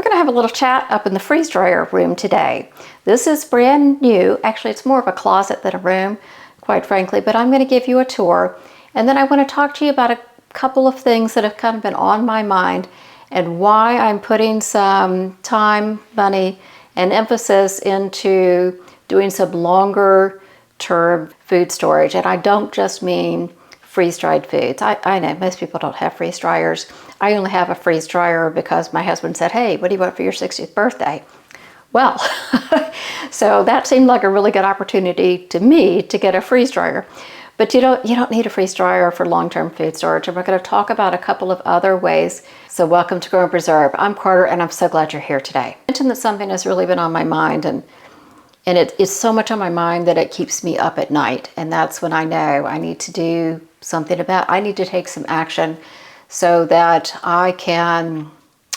going to have a little chat up in the freeze dryer room today. This is brand new. Actually, it's more of a closet than a room, quite frankly, but I'm going to give you a tour. And then I want to talk to you about a couple of things that have kind of been on my mind and why I'm putting some time, money, and emphasis into doing some longer term food storage. And I don't just mean freeze-dried foods. I know most people don't have freeze dryers. I only have a freeze dryer because my husband said, hey, what do you want for your 60th birthday? Well, so that seemed like a really good opportunity to me to get a freeze dryer. But you don't need a freeze dryer for long-term food storage. And we're going to talk about a couple of other ways. So welcome to Grow and Preserve. I'm Carter, and I'm so glad you're here today. I mentioned that something has really been on my mind, and it's so much on my mind that it keeps me up at night. And that's when I know I need to do something I need to take some action so that I can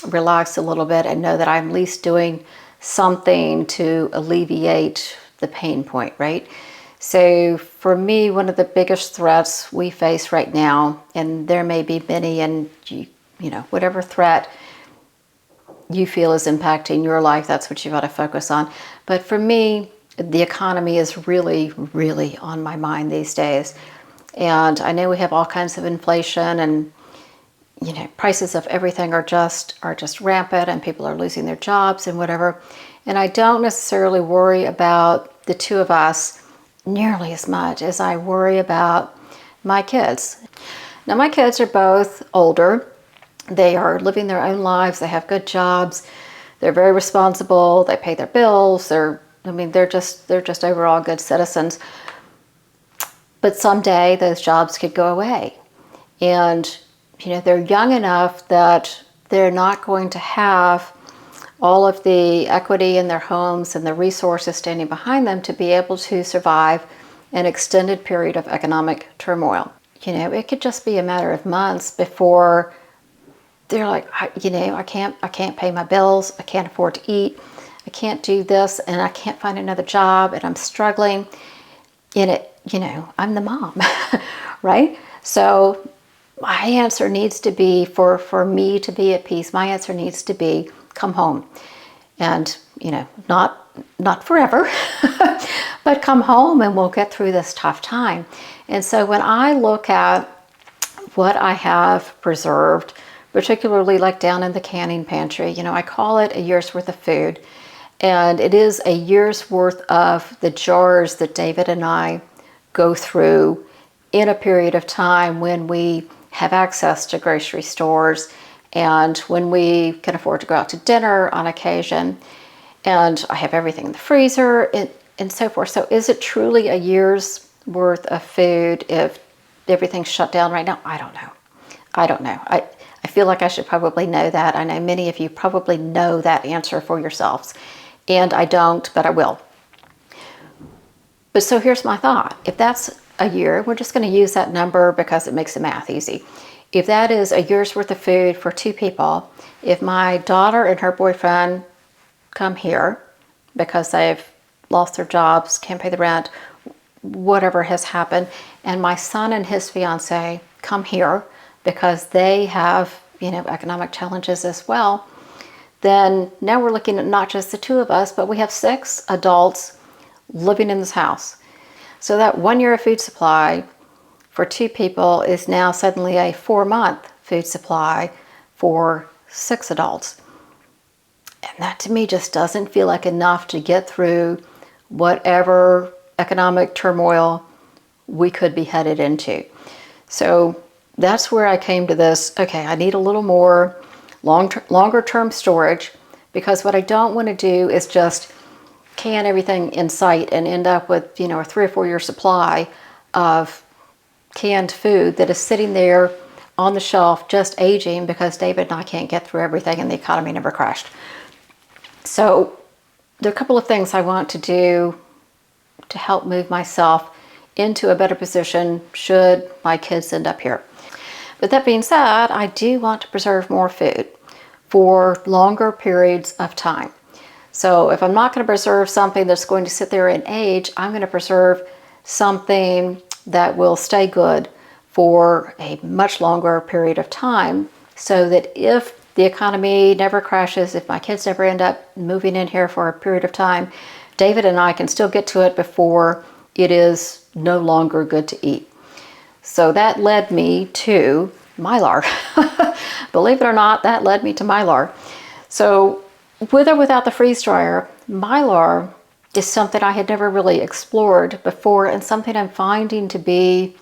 relax a little bit and know that I'm at least doing something to alleviate the pain point, right? So for me, one of the biggest threats we face right now, and there may be many, and you know, whatever threat you feel is impacting your life, that's what you've got to focus on. But for me, the economy is really, really on my mind these days. And I know we have all kinds of inflation, and you know, prices of everything are just rampant, and people are losing their jobs and whatever. And I don't necessarily worry about the two of us nearly as much as I worry about my kids. Now, my kids are both older. They are living their own lives. They have good jobs. They're very responsible. They pay their bills. They're just overall good citizens. But someday those jobs could go away. And, you know, they're young enough that they're not going to have all of the equity in their homes and the resources standing behind them to be able to survive an extended period of economic turmoil. You know, it could just be a matter of months before they're like, I can't pay my bills. I can't afford to eat. I can't do this, and I can't find another job, and I'm struggling. I'm the mom, right? So my answer needs to be, for me to be at peace, my answer needs to be, come home. And, you know, not forever, but come home and we'll get through this tough time. And so when I look at what I have preserved, particularly like down in the canning pantry, you know, I call it a year's worth of food. And it is a year's worth of the jars that David and I go through in a period of time when we have access to grocery stores and when we can afford to go out to dinner on occasion. And I have everything in the freezer and so forth. So is it truly a year's worth of food if everything's shut down right now? I don't know. I feel like I should probably know that. I know many of you probably know that answer for yourselves. And I don't, but I will. But so here's my thought. If that's a year, we're just going to use that number because it makes the math easy. If that is a year's worth of food for two people, if my daughter and her boyfriend come here because they've lost their jobs, can't pay the rent, whatever has happened, and my son and his fiance come here because they have, you know, economic challenges as well, then now we're looking at not just the two of us, but we have 6 adults living in this house. So that 1 year of food supply for 2 people is now suddenly a 4-month food supply for 6 adults. And that to me just doesn't feel like enough to get through whatever economic turmoil we could be headed into. So that's where I came to this. Okay, I need a little more longer term storage, because what I don't want to do is just can everything in sight and end up with, you know, a 3 or 4 year supply of canned food that is sitting there on the shelf just aging because David and I can't get through everything and the economy never crashed. So there are a couple of things I want to do to help move myself into a better position should my kids end up here. But that being said, I do want to preserve more food for longer periods of time. So if I'm not going to preserve something that's going to sit there and age, I'm going to preserve something that will stay good for a much longer period of time, so that if the economy never crashes, if my kids never end up moving in here for a period of time, David and I can still get to it before it is no longer good to eat. So that led me to Mylar. Believe it or not, that led me to Mylar. So with or without the freeze dryer, Mylar is something I had never really explored before, and something I'm finding to be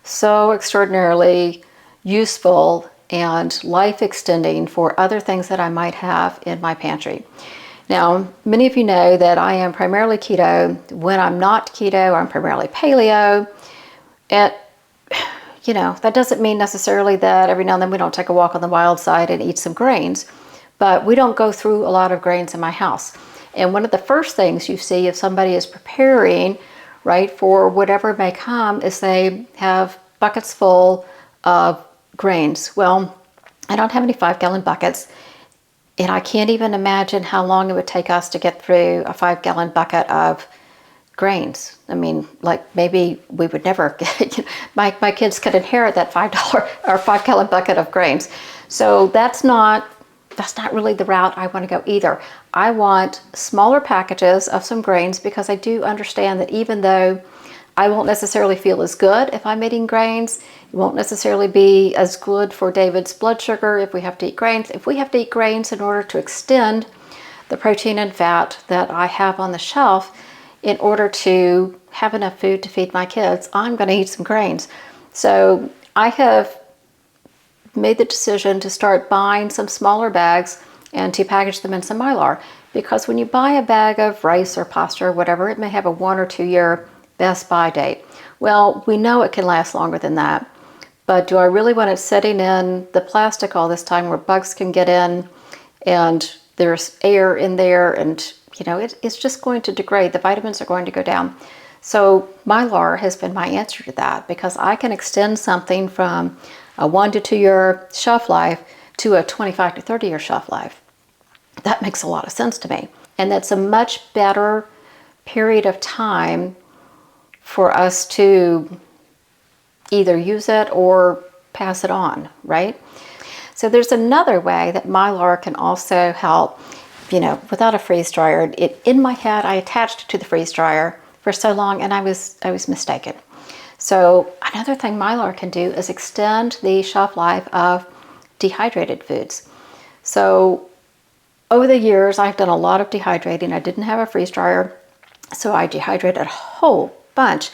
so extraordinarily useful and life extending for other things that I might have in my pantry. Now, many of you know that I am primarily keto. When I'm not keto, I'm primarily paleo. And, you know, that doesn't mean necessarily that every now and then we don't take a walk on the wild side and eat some grains, but we don't go through a lot of grains in my house. And one of the first things you see if somebody is preparing, right, for whatever may come is they have buckets full of grains. Well, I don't have any 5-gallon buckets, and I can't even imagine how long it would take us to get through a 5-gallon bucket of grains. I mean, like maybe we would never get, my kids could inherit that $5 or 5-gallon bucket of grains. So that's not really the route I want to go either. I want smaller packages of some grains because I do understand that even though I won't necessarily feel as good if I'm eating grains, it won't necessarily be as good for David's blood sugar if we have to eat grains. If we have to eat grains in order to extend the protein and fat that I have on the shelf in order to have enough food to feed my kids, I'm going to eat some grains. So I have made the decision to start buying some smaller bags and to package them in some Mylar, because when you buy a bag of rice or pasta or whatever, it may have a 1 or 2 year best by date. Well, we know it can last longer than that, but do I really want it sitting in the plastic all this time where bugs can get in and there's air in there, and you know, it's just going to degrade. The vitamins are going to go down. So Mylar has been my answer to that, because I can extend something from a 1 to 2 year shelf life to a 25 to 30 year shelf life. That makes a lot of sense to me. And that's a much better period of time for us to either use it or pass it on, right? So there's another way that Mylar can also help, you know, without a freeze dryer. In my head, I attached it to the freeze dryer for so long, and I was mistaken. So another thing Mylar can do is extend the shelf life of dehydrated foods. So over the years, I've done a lot of dehydrating. I didn't have a freeze dryer, so I dehydrated a whole bunch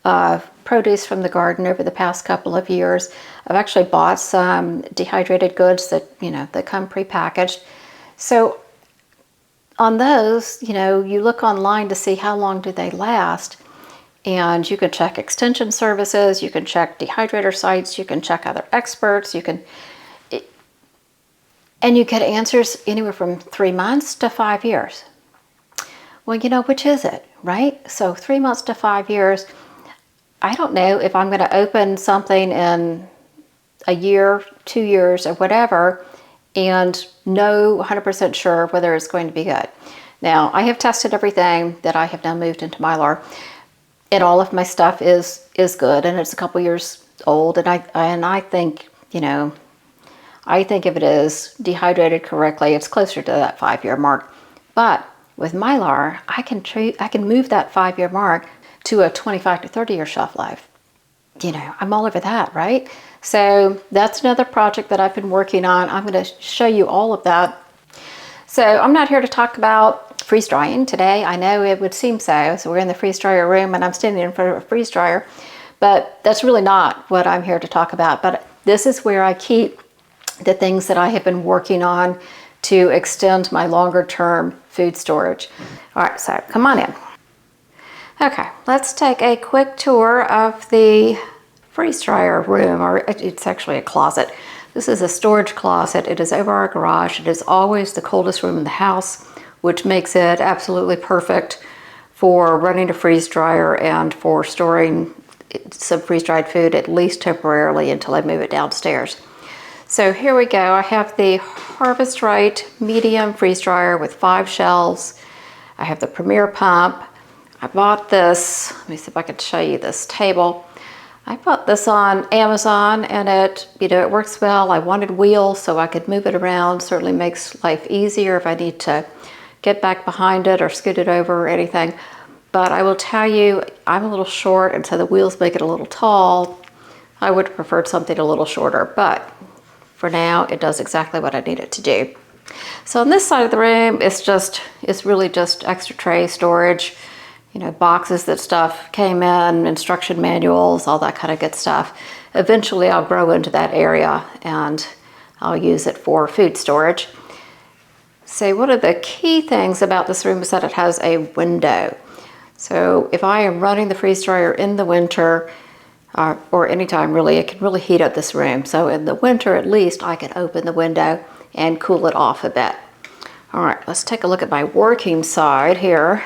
of produce from the garden over the past couple of years. I've actually bought some dehydrated goods that, you know, that come prepackaged. So on those, you know, you look online to see how long do they last. And you can check extension services, you can check dehydrator sites, you can check other experts, and you get answers anywhere from 3 months to 5 years. Well, you know, which is it, right? So 3 months to 5 years, I don't know if I'm going to open something in a year, 2 years, or whatever, and know 100% sure whether it's going to be good. Now, I have tested everything that I have now moved into Mylar, and all of my stuff is good, and it's a couple years old, and I think, you know, I think if it is dehydrated correctly, it's closer to that 5 year mark. But with Mylar, I can move that 5 year mark to a 25 to 30 year shelf life. You know, I'm all over that, right? So that's another project that I've been working on. I'm going to show you all of that. So I'm not here to talk about freeze drying today. I know it would seem so. So we're in the freeze dryer room and I'm standing in front of a freeze dryer, but that's really not what I'm here to talk about. But this is where I keep the things that I have been working on to extend my longer term food storage. All right, so come on in. Okay, let's take a quick tour of the freeze dryer room, or it's actually a closet. This is a storage closet. It is over our garage. It is always the coldest room in the house, which makes it absolutely perfect for running a freeze dryer and for storing some freeze-dried food, at least temporarily until I move it downstairs. So here we go. I have the Harvest Right medium freeze dryer with 5 shelves. I have the Premier pump. I bought this, let me see if I can show you this table. I bought this on Amazon and it works well. I wanted wheels so I could move it around. Certainly makes life easier if I need to get back behind it or scoot it over or anything. But I will tell you, I'm a little short, and so the wheels make it a little tall. I would have preferred something a little shorter, but for now, it does exactly what I need it to do. So on this side of the room, it's really just extra tray storage, boxes that stuff came in, instruction manuals, all that kind of good stuff. Eventually, I'll grow into that area and I'll use it for food storage. So one of the key things about this room is that it has a window. So if I am running the freeze dryer in the winter, or anytime really, it can really heat up this room. So in the winter, at least, I can open the window and cool it off a bit. All right, let's take a look at my working side here.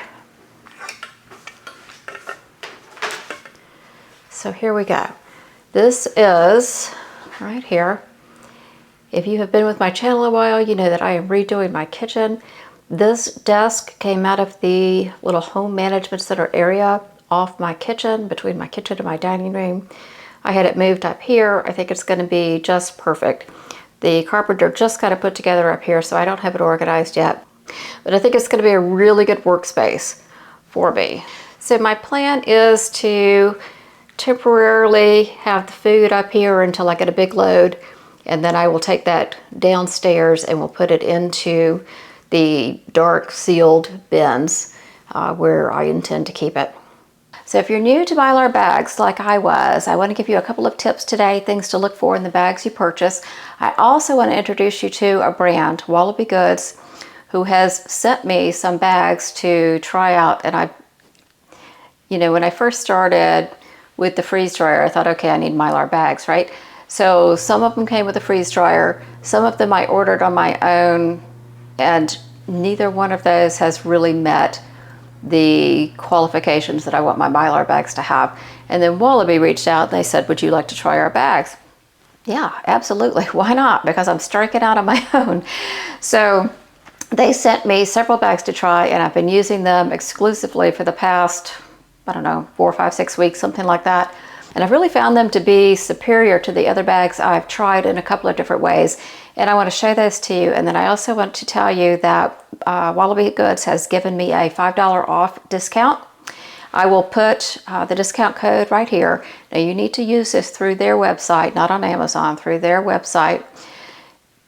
So here we go. This is right here. If you have been with my channel a while, you know that I am redoing my kitchen. This desk came out of the little home management center area off my kitchen, between my kitchen and my dining room. I had it moved up here. I think it's going to be just perfect. The carpenter just got it put together up here, so I don't have it organized yet. But I think it's going to be a really good workspace for me. So my plan is to temporarily have the food up here until I get a big load, and then I will take that downstairs and we'll put it into the dark sealed bins where I intend to keep it. So if you're new to Mylar bags like I was, I want to give you a couple of tips today, things to look for in the bags you purchase. I also want to introduce you to a brand, Wallaby Goods, who has sent me some bags to try out. And when I first started with the freeze dryer, I thought, okay, I need Mylar bags, right? So some of them came with a freeze dryer, some of them I ordered on my own, and neither one of those has really met the qualifications that I want my Mylar bags to have. And then Wallaby reached out and they said, would you like to try our bags? Yeah, absolutely. Why not? Because I'm striking out on my own. So they sent me several bags to try, and I've been using them exclusively for the past, 4, 5, 6 weeks, something like that. And I've really found them to be superior to the other bags I've tried in a couple of different ways. And I want to show those to you. And then I also want to tell you that Wallaby Goods has given me a $5 off discount. I will put the discount code right here. Now you need to use this through their website, not on Amazon, through their website.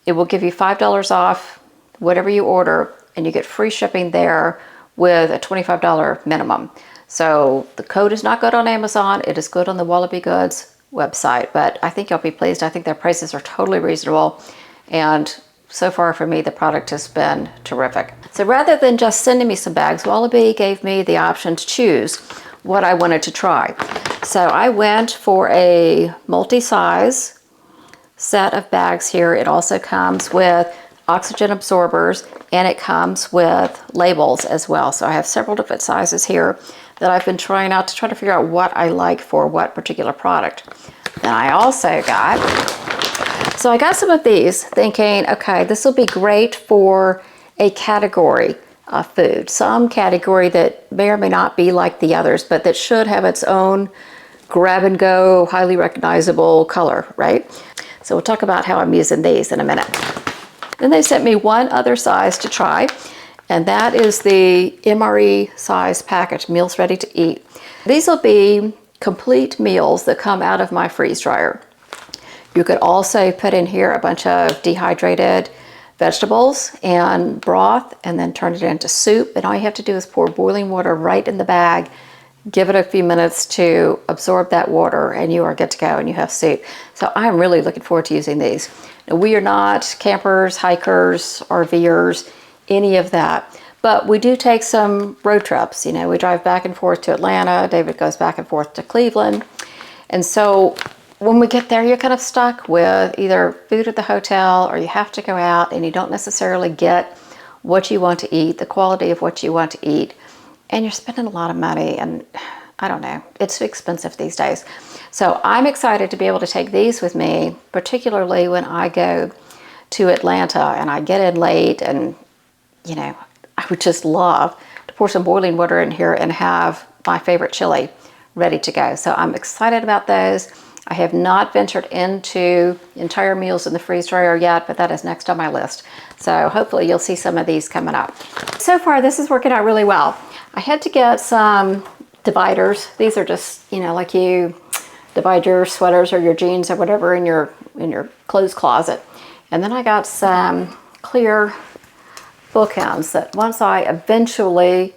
It will give you $5 off whatever you order, and you get free shipping there with a $25 minimum. So the code is not good on Amazon. It is good on the Wallaby Goods website, but I think you'll be pleased. I think their prices are totally reasonable. And so far for me, the product has been terrific. So rather than just sending me some bags, Wallaby gave me the option to choose what I wanted to try. So I went for a multi-size set of bags here. It also comes with oxygen absorbers, and it comes with labels as well. So I have several different sizes here that I've been trying out to try to figure out what I like for what particular product. Then I also got some of these thinking, okay, this will be great for a category of food. Some category that may or may not be like the others, but that should have its own grab and go, highly recognizable color, right? So we'll talk about how I'm using these in a minute. Then they sent me one other size to try, and that is the MRE size package, meals ready to eat. These will be complete meals that come out of my freeze dryer. You could also put in here a bunch of dehydrated vegetables and broth, and then turn it into soup. And all you have to do is pour boiling water right in the bag, give it a few minutes to absorb that water, and you are good to go and you have soup. So I'm really looking forward to using these. Now, we are not campers, hikers, RVers, any of that. But we do take some road trips. We drive back and forth to Atlanta. David goes back and forth to Cleveland. And so when we get there, you're kind of stuck with either food at the hotel, or you have to go out and you don't necessarily get what you want to eat, the quality of what you want to eat. And you're spending a lot of money, and I don't know, it's too expensive these days. So I'm excited to be able to take these with me, particularly when I go to Atlanta and I get in late, and I would just love to pour some boiling water in here and have my favorite chili ready to go. So I'm excited about those. I have not ventured into entire meals in the freeze dryer yet, but that is next on my list. So hopefully you'll see some of these coming up. So far, this is working out really well. I had to get some dividers. These are just, like you divide your sweaters or your jeans or whatever in your clothes closet. And then I got some clear bookends that once I eventually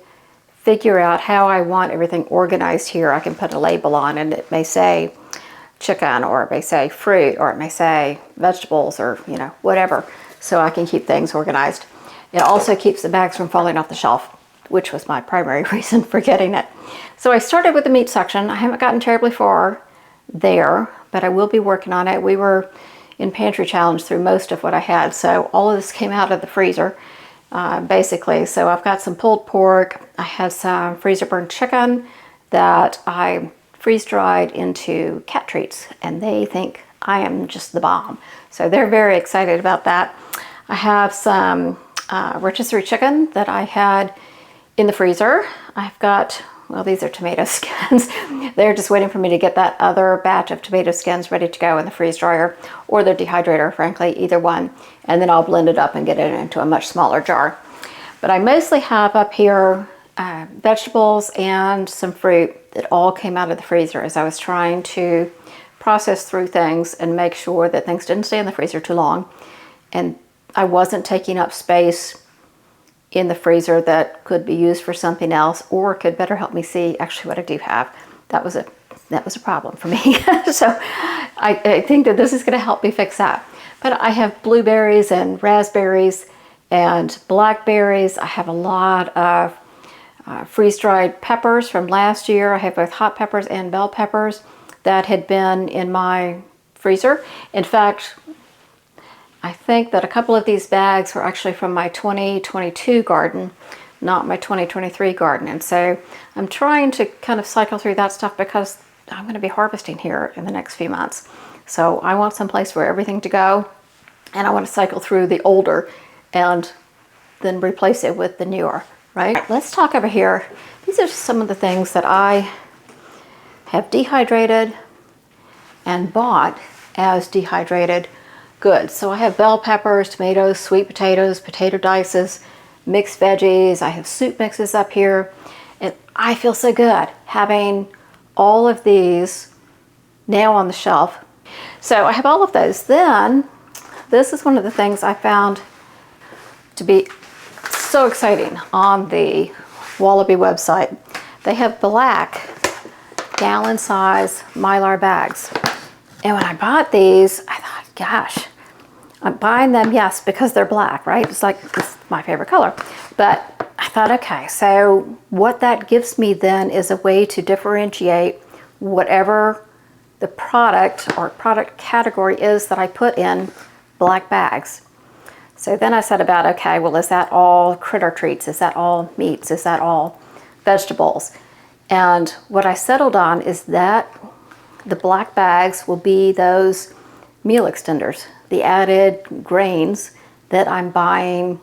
figure out how I want everything organized here, I can put a label on, and it may say chicken, or it may say fruit, or it may say vegetables, or whatever, so I can keep things organized. It also keeps the bags from falling off the shelf, which was my primary reason for getting it. So I started with the meat section. I haven't gotten terribly far there, but I will be working on it. We were in pantry challenge through most of what I had, so all of this came out of the freezer basically. So I've got some pulled pork. I have some freezer burned chicken that I freeze dried into cat treats, and they think I am just the bomb. So they're very excited about that. I have some rotisserie chicken that I had in the freezer. I've got, well, these are tomato skins. They're just waiting for me to get that other batch of tomato skins ready to go in the freeze dryer, or the dehydrator, frankly, either one. And then I'll blend it up and get it into a much smaller jar. But I mostly have up here vegetables and some fruit that all came out of the freezer as I was trying to process through things and make sure that things didn't stay in the freezer too long. And I wasn't taking up space in the freezer that could be used for something else, or could better help me see actually what I do have. That was a problem for me. So I think that this is going to help me fix that. But I have blueberries and raspberries and blackberries. I have a lot of freeze-dried peppers from last year. I have both hot peppers and bell peppers that had been in my freezer. In fact, I think that a couple of these bags were actually from my 2022 garden, not my 2023 garden. And so I'm trying to kind of cycle through that stuff because I'm going to be harvesting here in the next few months. So I want some place for everything to go, and I want to cycle through the older and then replace it with the newer, right? Let's talk over here. These are some of the things that I have dehydrated and bought as dehydrated goods. So I have bell peppers, tomatoes, sweet potatoes, potato dices, mixed veggies. I have soup mixes up here. And I feel so good having all of these now on the shelf. So I have all of those. Then this is one of the things I found to be so exciting on the Wallaby website. They have black gallon size Mylar bags. And when I bought these, I thought, gosh, I'm buying them, yes, because they're black, right? It's my favorite color. But I thought, okay, so what that gives me then is a way to differentiate whatever the product or product category is that I put in black bags. So then I said about, okay, well, is that all critter treats? Is that all meats? Is that all vegetables? And what I settled on is that the black bags will be those meal extenders, the added grains that I'm buying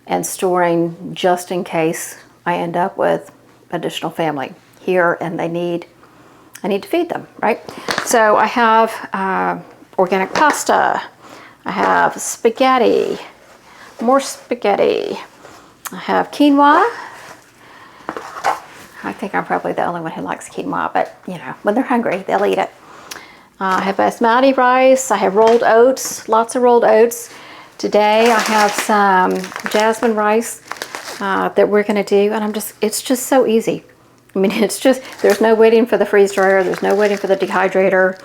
and storing just in case I end up with additional family here and I need to feed them, right? So I have organic pasta, I have spaghetti, more spaghetti, I have quinoa. I think I'm probably the only one who likes quinoa, but when they're hungry, they'll eat it. I have basmati rice, I have rolled oats, lots of rolled oats. Today I have some jasmine rice that we're gonna do, and it's just so easy. I mean, there's no waiting for the freeze dryer, there's no waiting for the dehydrator,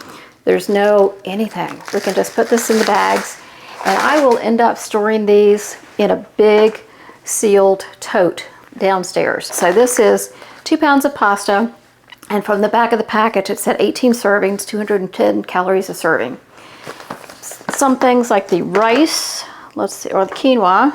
there's no anything. We can just put this in the bags, and I will end up storing these in a big sealed tote downstairs. So this is 2 pounds of pasta, and from the back of the package it said 18 servings, 210 calories a serving. Some things like the rice, let's see, or the quinoa.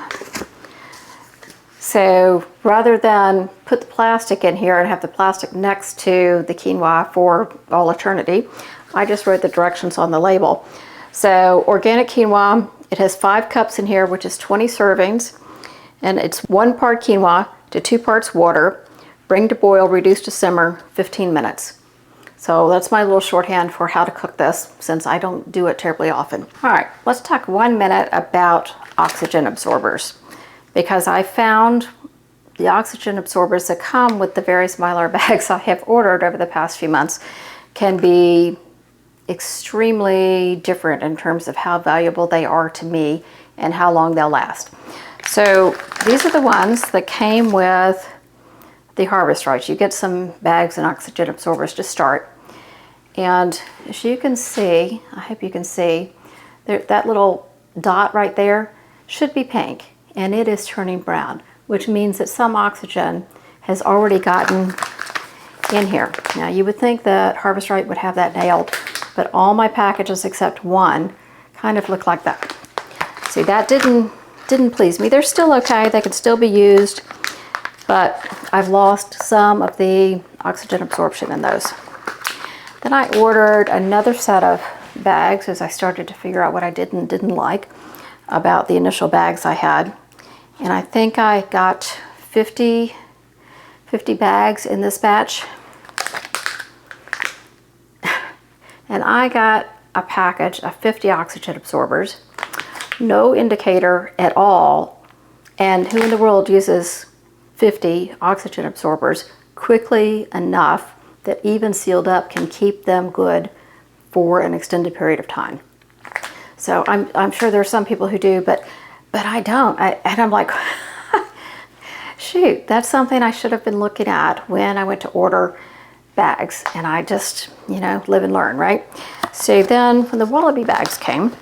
So rather than put the plastic in here and have the plastic next to the quinoa for all eternity, I just wrote the directions on the label. So organic quinoa, it has 5 cups in here, which is 20 servings, and it's 1 part quinoa to 2 parts water, bring to boil, reduce to simmer, 15 minutes. So that's my little shorthand for how to cook this, since I don't do it terribly often. All right, let's talk 1 minute about oxygen absorbers, because I found the oxygen absorbers that come with the various Mylar bags I have ordered over the past few months can be extremely different in terms of how valuable they are to me and how long they'll last. So these are the ones that came with the harvest rights. You get some bags and oxygen absorbers to start. And as you can see, I hope you can see, that little dot right there should be pink, and it is turning brown, which means that some oxygen has already gotten in here. Now you would think that Harvest Right would have that nailed, but all my packages except one kind of look like that. See, that didn't please me. They're still okay, they can still be used, but I've lost some of the oxygen absorption in those. Then I ordered another set of bags as I started to figure out what I did and didn't like about the initial bags I had. And I think I got 50 bags in this batch. And I got a package of 50 oxygen absorbers, no indicator at all. And who in the world uses 50 oxygen absorbers quickly enough that even sealed up can keep them good for an extended period of time? So I'm sure there are some people who do, but I don't. And I'm like, shoot, that's something I should have been looking at when I went to order bags. And I just, live and learn, right? So then when the Wallaby bags came,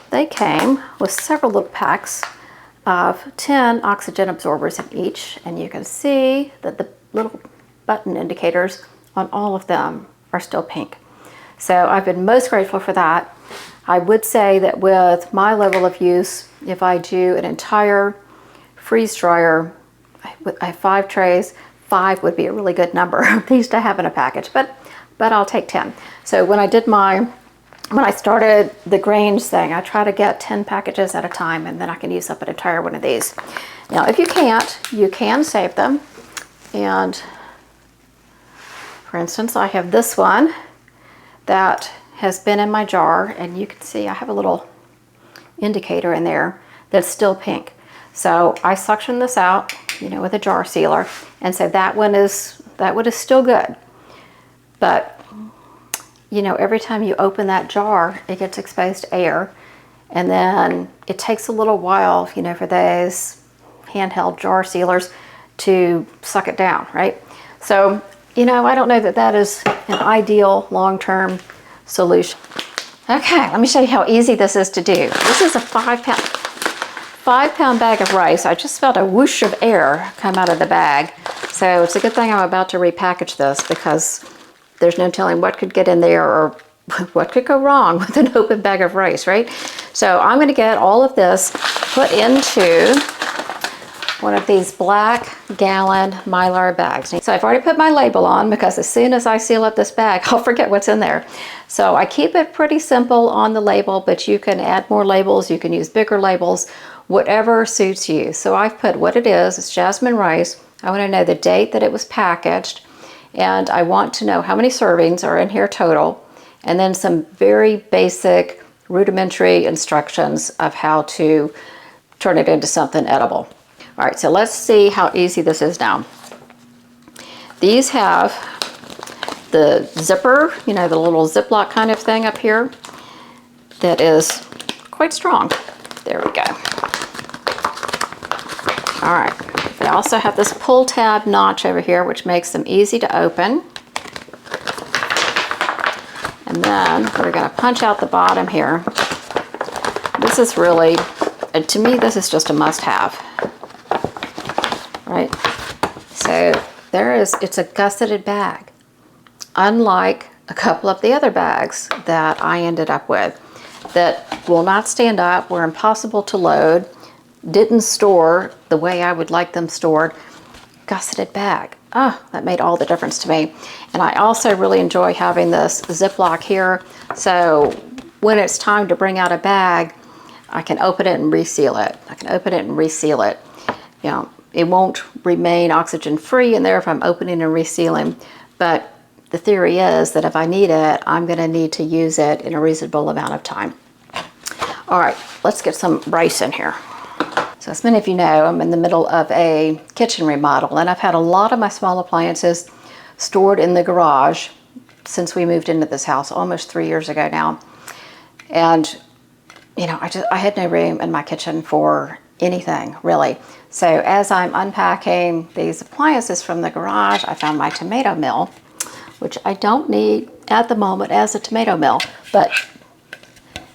they came with several little packs of 10 oxygen absorbers in each. And you can see that the little button indicators on all of them are still pink. So I've been most grateful for that. I would say that with my level of use, if I do an entire freeze dryer, I have 5 trays, 5 would be a really good number of these to have in a package, but I'll take 10. So when I started the grains thing, I try to get 10 packages at a time, and then I can use up an entire one of these. Now, if you can't, you can save them. And for instance, I have this one that has been in my jar, and you can see I have a little indicator in there that's still pink. So I suction this out, with a jar sealer, and so that one is still good. But every time you open that jar, it gets exposed to air, and then it takes a little while, for those handheld jar sealers to suck it down, right? So, I don't know that that is an ideal long-term solution. Okay, let me show you how easy this is to do. This is a 5-pound bag of rice. I just felt a whoosh of air come out of the bag. So it's a good thing I'm about to repackage this, because there's no telling what could get in there or what could go wrong with an open bag of rice, right? So I'm going to get all of this put into one of these black gallon Mylar bags. So I've already put my label on, because as soon as I seal up this bag, I'll forget what's in there. So I keep it pretty simple on the label, but you can add more labels, you can use bigger labels, whatever suits you. So I've put what it is. It's jasmine rice. I want to know the date that it was packaged, and I want to know how many servings are in here total, and then some very basic rudimentary instructions of how to turn it into something edible. All right, so let's see how easy this is now. These have the zipper, the little Ziploc kind of thing up here that is quite strong. There we go. All right, they also have this pull tab notch over here, which makes them easy to open. And then we're gonna punch out the bottom here. This is really, to me, this is just a must-have. Right, so it's a gusseted bag, unlike a couple of the other bags that I ended up with that will not stand up, were impossible to load, didn't store the way I would like them stored. Gusseted bag, that made all the difference to me. And I also really enjoy having this Ziploc here, so when it's time to bring out a bag, I can open it and reseal it. It won't remain oxygen free in there if I'm opening and resealing. But the theory is that if I need it, I'm going to need to use it in a reasonable amount of time. All right, let's get some rice in here. So as many of you know, I'm in the middle of a kitchen remodel, and I've had a lot of my small appliances stored in the garage since we moved into this house almost 3 years ago now. And you know, I had no room in my kitchen for anything really. So as I'm unpacking these appliances from the garage, I found my tomato mill, which I don't need at the moment as a tomato mill, but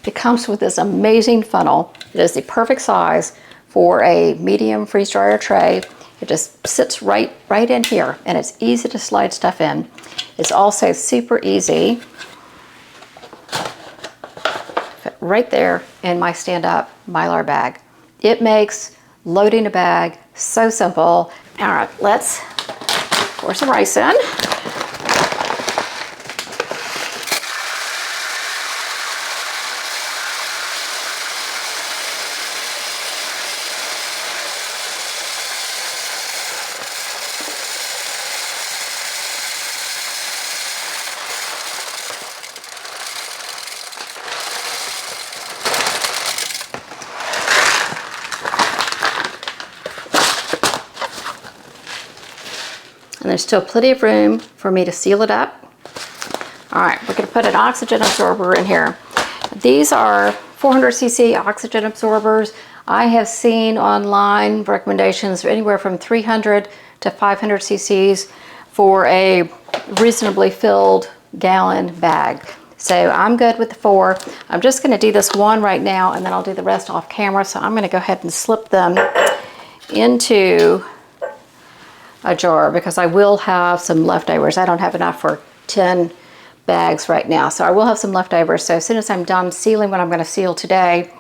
it comes with this amazing funnel. It is the perfect size for a medium freeze dryer tray. It just sits right in here, and it's easy to slide stuff in. It's also super easy. Fit right there in my stand-up Mylar bag. It makes loading a bag so simple. All right, let's pour some rice in. And there's still plenty of room for me to seal it up. All right, we're gonna put an oxygen absorber in here. These are 400cc oxygen absorbers. I have seen online recommendations anywhere from 300 to 500 cc's for a reasonably filled gallon bag. So I'm good with the 4. I'm just gonna do this one right now, and then I'll do the rest off camera. So I'm gonna go ahead and slip them into a jar because I will have some leftovers. I don't have enough for 10 bags right now, so I will have some leftovers. So as soon as I'm done sealing what I'm going to seal today,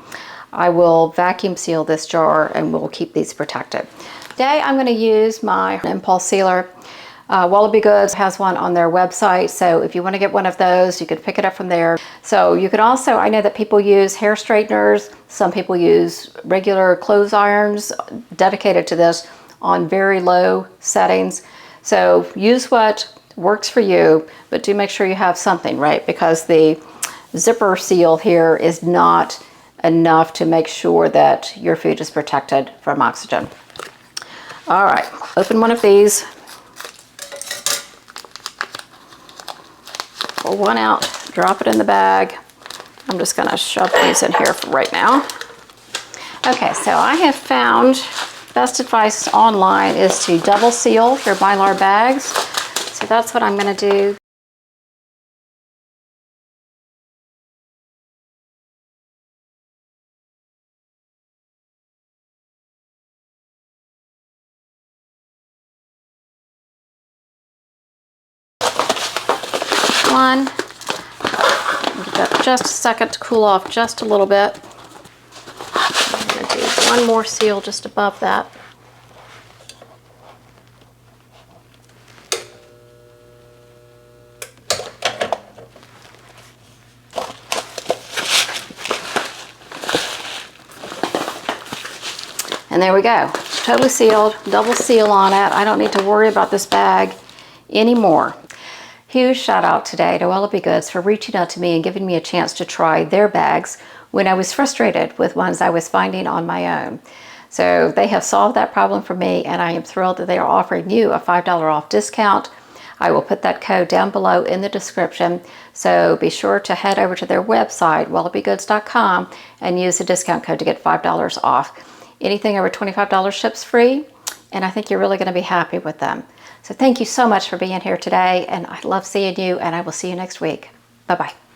I will vacuum seal this jar and we'll keep these protected. Today I'm going to use my impulse sealer. Wallaby Goods has one on their website, so if you want to get one of those, you can pick it up from there. So you can also, I know that people use hair straighteners, some people use regular clothes irons dedicated to this on very low settings. So use what works for you, but do make sure you have something, right? Because the zipper seal here is not enough to make sure that your food is protected from oxygen. All right, open one of these. Pull one out, drop it in the bag. I'm just gonna shove these in here for right now. Okay, so I have found best advice online is to double seal your Mylar bags. So that's what I'm going to do. One. Give that just a second to cool off just a little bit. I'm going to do one more seal just above that. And there we go, totally sealed, double seal on it. I don't need to worry about this bag anymore. Huge shout out today to Wallaby Goods for reaching out to me and giving me a chance to try their bags when I was frustrated with ones I was finding on my own. So they have solved that problem for me, and I am thrilled that they are offering you a $5 off discount. I will put that code down below in the description, so be sure to head over to their website, wallabygoods.com, and use the discount code to get $5 off. Anything over $25 ships free, and I think you're really going to be happy with them. So thank you so much for being here today, and I love seeing you, and I will see you next week. Bye-bye.